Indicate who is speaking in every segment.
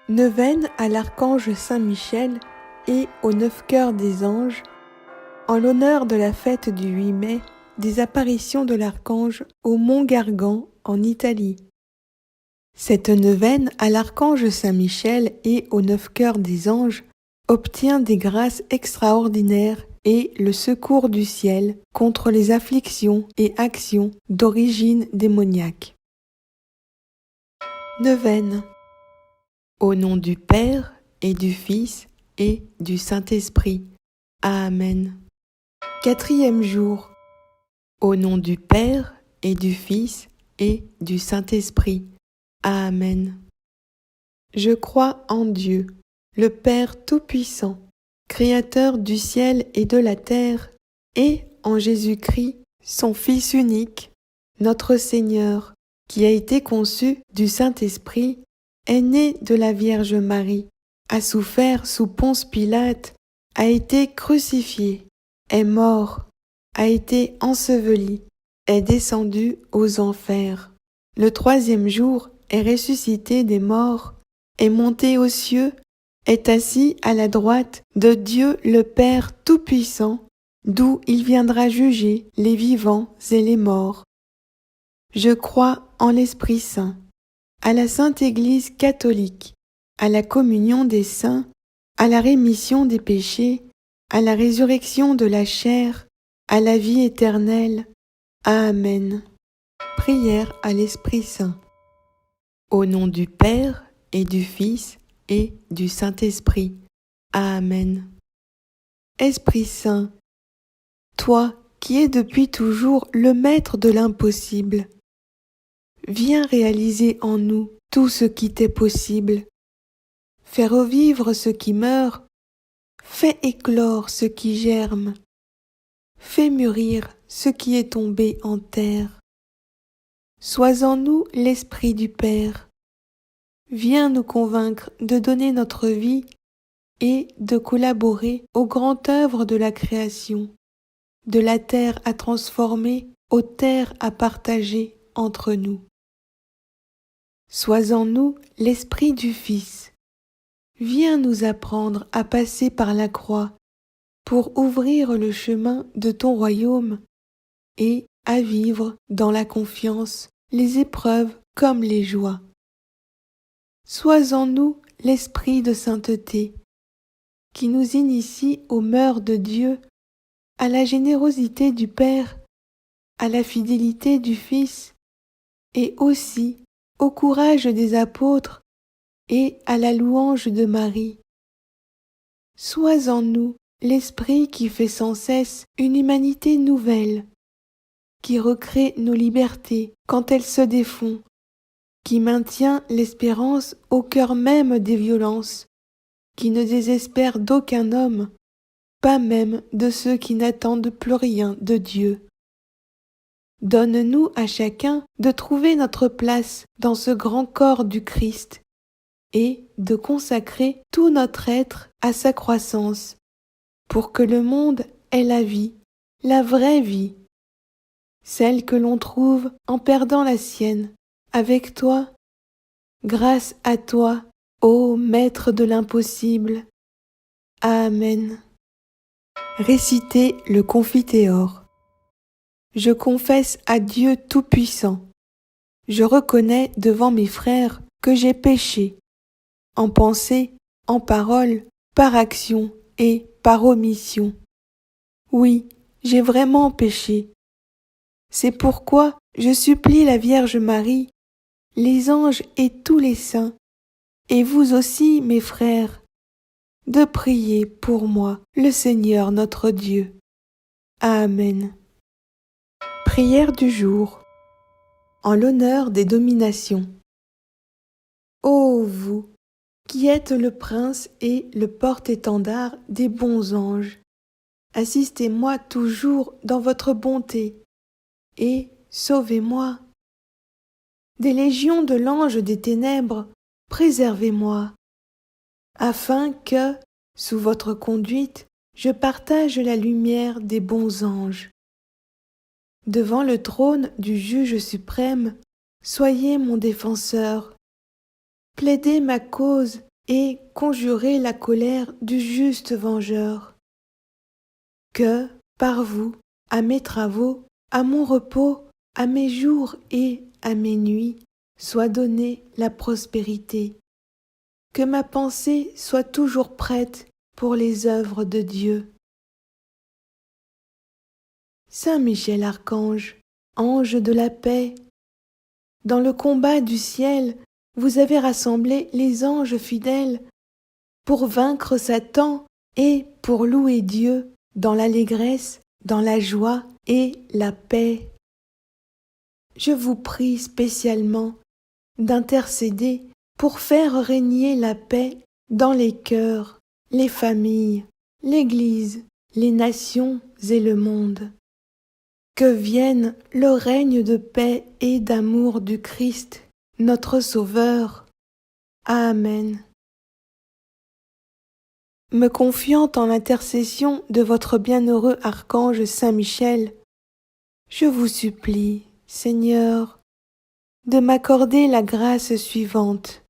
Speaker 1: Neuvaine à l'archange Saint-Michel et aux 9 cœurs des anges, en l'honneur de la fête du 8 mai, des apparitions de l'archange au mont Gargan en Italie. Cette neuvaine à l'archange Saint-Michel et aux 9 cœurs des anges obtient des grâces extraordinaires et le secours du ciel contre les afflictions et actions d'origine démoniaque. Neuvaine. Au nom du Père et du Fils et du Saint-Esprit. Amen. 4e jour. Au nom du Père et du Fils et du Saint-Esprit. Amen. Je crois en Dieu, le Père Tout-Puissant, Créateur du ciel et de la terre, et en Jésus-Christ, son Fils unique, notre Seigneur, qui a été conçu du Saint-Esprit, est né de la Vierge Marie, a souffert sous Ponce Pilate, a été crucifié, est mort, a été enseveli, est descendu aux enfers. Le 3e jour est ressuscité des morts, est monté aux cieux, est assis à la droite de Dieu le Père Tout-Puissant, d'où il viendra juger les vivants et les morts. Je crois en l'Esprit Saint, à la Sainte Église catholique, à la communion des saints, à la rémission des péchés, à la résurrection de la chair, à la vie éternelle. Amen. Prière à l'Esprit Saint. Au nom du Père et du Fils et du Saint-Esprit. Amen. Esprit Saint, toi qui es depuis toujours le maître de l'impossible, viens réaliser en nous tout ce qui t'est possible. Fais revivre ce qui meurt, fais éclore ce qui germe, fais mûrir ce qui est tombé en terre. Sois en nous l'Esprit du Père. Viens nous convaincre de donner notre vie et de collaborer aux grandes œuvres de la création, de la terre à transformer aux terres à partager entre nous. Sois en nous l'Esprit du Fils. Viens nous apprendre à passer par la croix pour ouvrir le chemin de ton royaume et à vivre dans la confiance les épreuves comme les joies. Sois en nous l'Esprit de sainteté qui nous initie aux mœurs de Dieu, à la générosité du Père, à la fidélité du Fils et aussi au courage des apôtres et à la louange de Marie. Sois en nous l'Esprit qui fait sans cesse une humanité nouvelle, qui recrée nos libertés quand elles se défont, qui maintient l'espérance au cœur même des violences, qui ne désespère d'aucun homme, pas même de ceux qui n'attendent plus rien de Dieu. Donne-nous à chacun de trouver notre place dans ce grand corps du Christ et de consacrer tout notre être à sa croissance, pour que le monde ait la vie, la vraie vie, celle que l'on trouve en perdant la sienne, avec toi, grâce à toi, ô Maître de l'impossible. Amen. Récitez le Confiteor. Je confesse à Dieu Tout-Puissant. Je reconnais devant mes frères que j'ai péché, en pensée, en parole, par action et par omission. Oui, j'ai vraiment péché. C'est pourquoi je supplie la Vierge Marie, les anges et tous les saints, et vous aussi, mes frères, de prier pour moi le Seigneur notre Dieu. Amen. Prière du jour. En l'honneur des dominations. Ô vous, qui êtes le prince et le porte-étendard des bons anges, assistez-moi toujours dans votre bonté, et sauvez-moi. Des légions de l'ange des ténèbres, préservez-moi, afin que, sous votre conduite, je partage la lumière des bons anges. Devant le trône du juge suprême, soyez mon défenseur. Plaidez ma cause et conjurer la colère du juste vengeur. Que, par vous, à mes travaux, à mon repos, à mes jours et à mes nuits, soit donnée la prospérité. Que ma pensée soit toujours prête pour les œuvres de Dieu. Saint Michel Archange, ange de la paix, dans le combat du ciel, vous avez rassemblé les anges fidèles pour vaincre Satan et pour louer Dieu dans l'allégresse, dans la joie et la paix. Je vous prie spécialement d'intercéder pour faire régner la paix dans les cœurs, les familles, l'Église, les nations et le monde. Que vienne le règne de paix et d'amour du Christ, notre Sauveur. Amen. Me confiant en l'intercession de votre bienheureux archange Saint Michel, je vous supplie, Seigneur, de m'accorder la grâce suivante.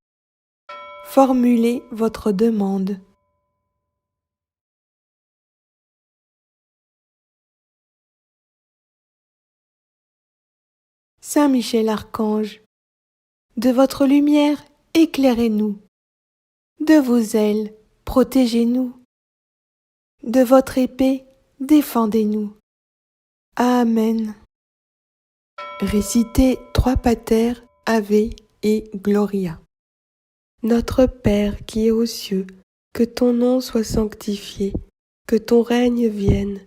Speaker 1: Formulez votre demande. Saint Michel Archange, de votre lumière, éclairez-nous. De vos ailes, protégez-nous. De votre épée, défendez-nous. Amen. Récitez 3 Pater, Ave et Gloria. Notre Père qui es aux cieux, que ton nom soit sanctifié, que ton règne vienne,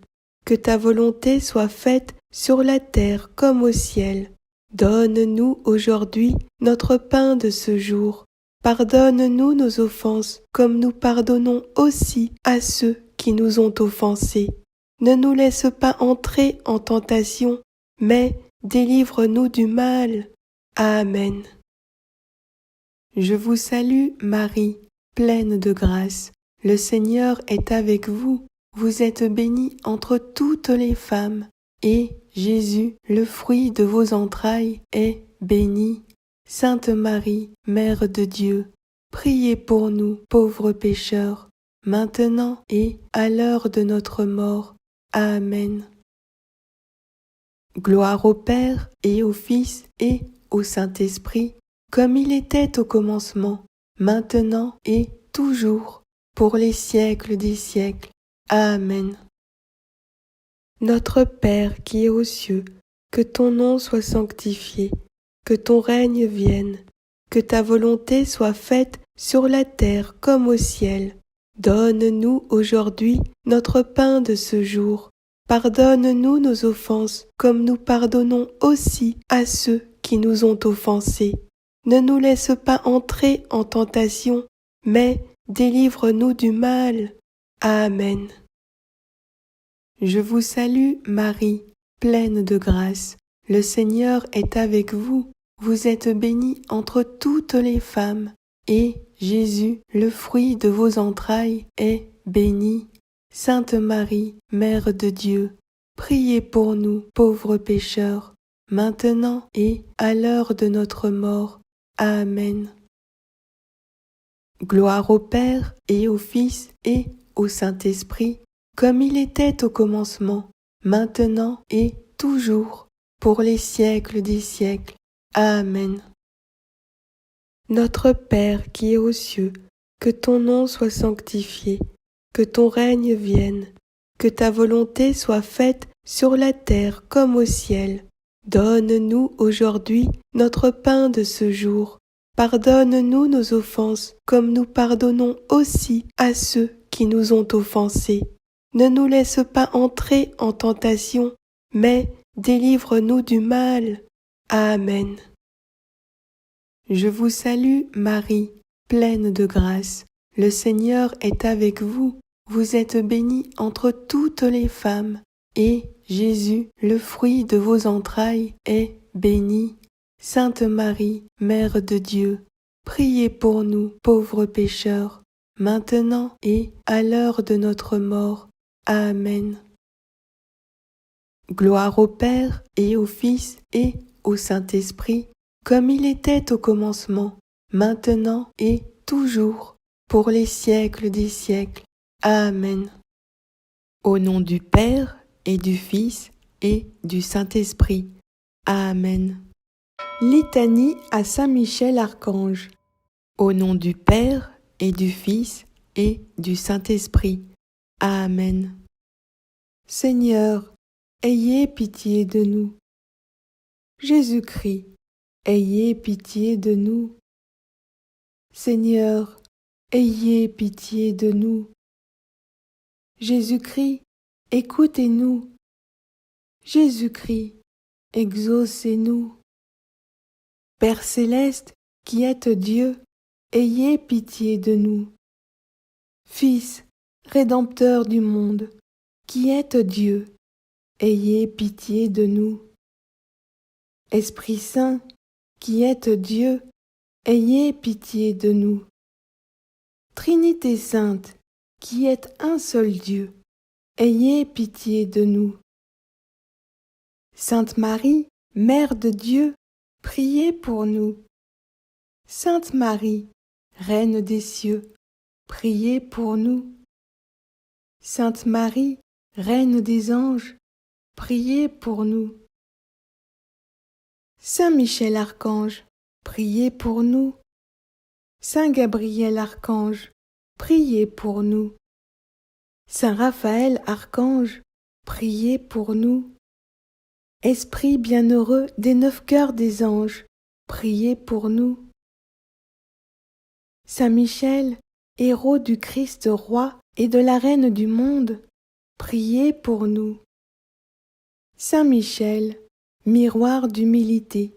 Speaker 1: que ta volonté soit faite sur la terre comme au ciel. Donne-nous aujourd'hui notre pain de ce jour. Pardonne-nous nos offenses, comme nous pardonnons aussi à ceux qui nous ont offensés. Ne nous laisse pas entrer en tentation, mais délivre-nous du mal. Amen. Je vous salue, Marie, pleine de grâce. Le Seigneur est avec vous. Vous êtes bénie entre toutes les femmes, et Jésus, le fruit de vos entrailles, est béni. Sainte Marie, Mère de Dieu, priez pour nous, pauvres pécheurs, maintenant et à l'heure de notre mort. Amen. Gloire au Père et au Fils et au Saint-Esprit, comme il était au commencement, maintenant et toujours, pour les siècles des siècles. Amen. Notre Père qui es aux cieux, que ton nom soit sanctifié, que ton règne vienne, que ta volonté soit faite sur la terre comme au ciel. Donne-nous aujourd'hui notre pain de ce jour. Pardonne-nous nos offenses, comme nous pardonnons aussi à ceux qui nous ont offensés. Ne nous laisse pas entrer en tentation, mais délivre-nous du mal. Amen. Je vous salue, Marie, pleine de grâce. Le Seigneur est avec vous. Vous êtes bénie entre toutes les femmes, et Jésus, le fruit de vos entrailles, est béni. Sainte Marie, Mère de Dieu, priez pour nous, pauvres pécheurs, maintenant et à l'heure de notre mort. Amen. Gloire au Père et au Fils et au Saint-Esprit, comme il était au commencement, maintenant et toujours, pour les siècles des siècles. Amen. Notre Père qui es aux cieux, que ton nom soit sanctifié, que ton règne vienne, que ta volonté soit faite sur la terre comme au ciel. Donne-nous aujourd'hui notre pain de ce jour. Pardonne-nous nos offenses, comme nous pardonnons aussi à ceux qui nous ont offensés. Ne nous laisse pas entrer en tentation, mais délivre-nous du mal. Amen. Je vous salue, Marie, pleine de grâce. Le Seigneur est avec vous. Vous êtes bénie entre toutes les femmes, et Jésus, le fruit de vos entrailles, est béni. Sainte Marie, Mère de Dieu, priez pour nous, pauvres pécheurs, maintenant et à l'heure de notre mort. Amen. Gloire au Père et au Fils et au Saint-Esprit, comme il était au commencement, maintenant et toujours, pour les siècles des siècles. Amen. Au nom du Père et du Fils et du Saint-Esprit. Amen. Litanie à Saint Michel Archange. Au nom du Père et du Fils et du Saint-Esprit. Amen. Seigneur, ayez pitié de nous. Jésus-Christ, ayez pitié de nous. Seigneur, ayez pitié de nous. Jésus-Christ, écoutez-nous. Jésus-Christ, exaucez-nous. Père céleste, qui êtes Dieu, ayez pitié de nous. Fils, Rédempteur du monde, qui êtes Dieu, ayez pitié de nous. Esprit Saint, qui êtes Dieu, ayez pitié de nous. Trinité Sainte, qui êtes un seul Dieu, ayez pitié de nous. Sainte Marie, Mère de Dieu, priez pour nous. Sainte Marie, Reine des cieux, priez pour nous. Sainte Marie, Reine des anges, priez pour nous. Saint Michel Archange, priez pour nous. Saint Gabriel Archange, priez pour nous. Saint Raphaël Archange, priez pour nous. Esprit bienheureux des 9 cœurs des anges, priez pour nous. Saint Michel, héros du Christ roi et de la Reine du monde, priez pour nous. Saint Michel, miroir d'humilité,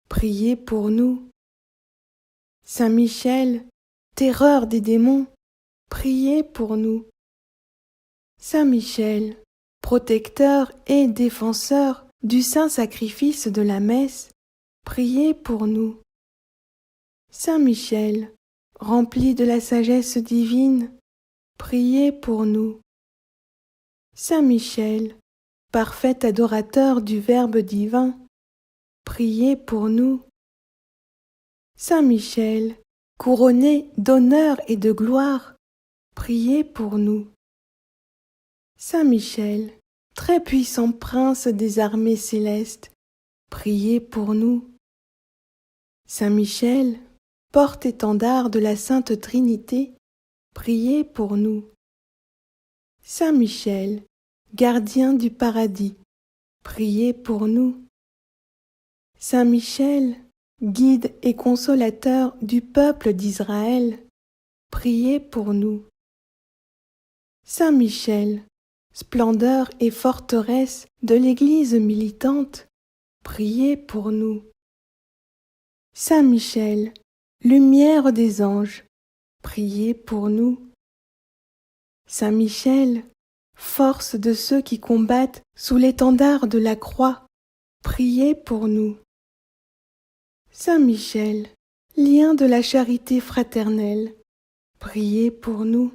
Speaker 1: priez pour nous. Saint Michel, terreur des démons, priez pour nous. Saint Michel, protecteur et défenseur du saint sacrifice de la messe, priez pour nous. Saint Michel, rempli de la sagesse divine, priez pour nous. Saint Michel, parfait adorateur du Verbe divin, priez pour nous. Saint Michel, couronné d'honneur et de gloire, priez pour nous. Saint Michel, très puissant prince des armées célestes, priez pour nous. Saint Michel, porte-étendard de la Sainte Trinité, priez pour nous. Saint Michel, gardien du paradis, priez pour nous. Saint Michel, guide et consolateur du peuple d'Israël, priez pour nous. Saint Michel, splendeur et forteresse de l'Église militante, priez pour nous. Saint Michel, lumière des anges, priez pour nous. Saint Michel, force de ceux qui combattent sous l'étendard de la croix, priez pour nous. Saint Michel, lien de la charité fraternelle, priez pour nous.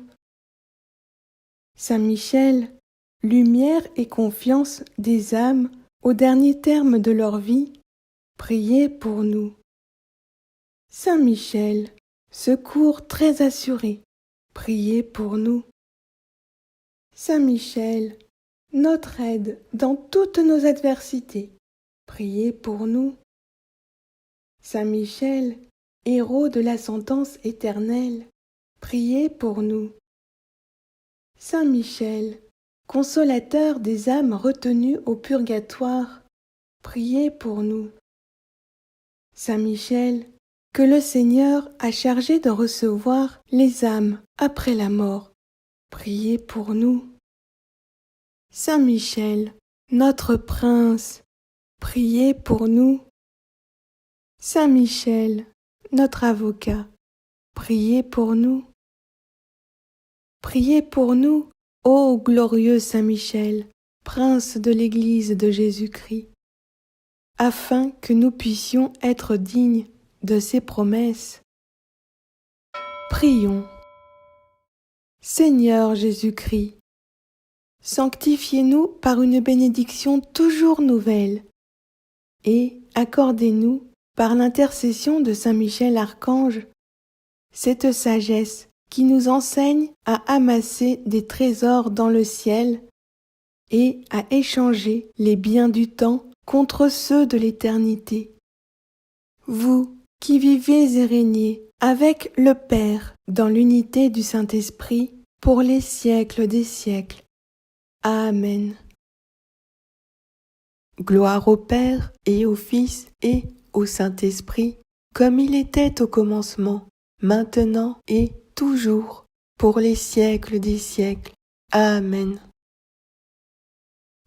Speaker 1: Saint Michel, lumière et confiance des âmes au dernier terme de leur vie, priez pour nous. Saint Michel, secours très assuré, priez pour nous. Saint Michel, notre aide dans toutes nos adversités, priez pour nous. Saint Michel, héros de la sentence éternelle, priez pour nous. Saint Michel, consolateur des âmes retenues au purgatoire, priez pour nous. Saint Michel, que le Seigneur a chargé de recevoir les âmes après la mort, priez pour nous. Saint Michel, notre prince, priez pour nous. Saint Michel, notre avocat, priez pour nous. Priez pour nous, ô glorieux Saint Michel, prince de l'Église de Jésus-Christ, afin que nous puissions être dignes de ses promesses. Prions. Seigneur Jésus-Christ, sanctifiez-nous par une bénédiction toujours nouvelle et accordez-nous, par l'intercession de Saint Michel Archange, cette sagesse qui nous enseigne à amasser des trésors dans le ciel et à échanger les biens du temps contre ceux de l'éternité. Vous qui vivez et régnez avec le Père dans l'unité du Saint-Esprit pour les siècles des siècles. Amen. Gloire au Père et au Fils et au Saint-Esprit, comme il était au commencement, maintenant et toujours, pour les siècles des siècles. Amen.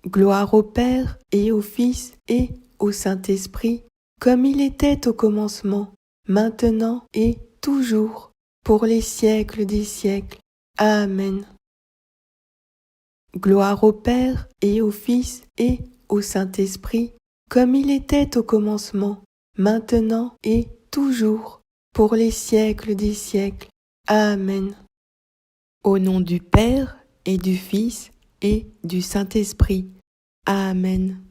Speaker 1: Gloire au Père et au Fils et au Saint-Esprit, comme il était au commencement, maintenant et toujours, pour les siècles des siècles. Amen. Gloire au Père et au Fils et au Saint-Esprit, comme il était au commencement, maintenant et toujours, pour les siècles des siècles. Amen. Au nom du Père et du Fils et du Saint-Esprit. Amen.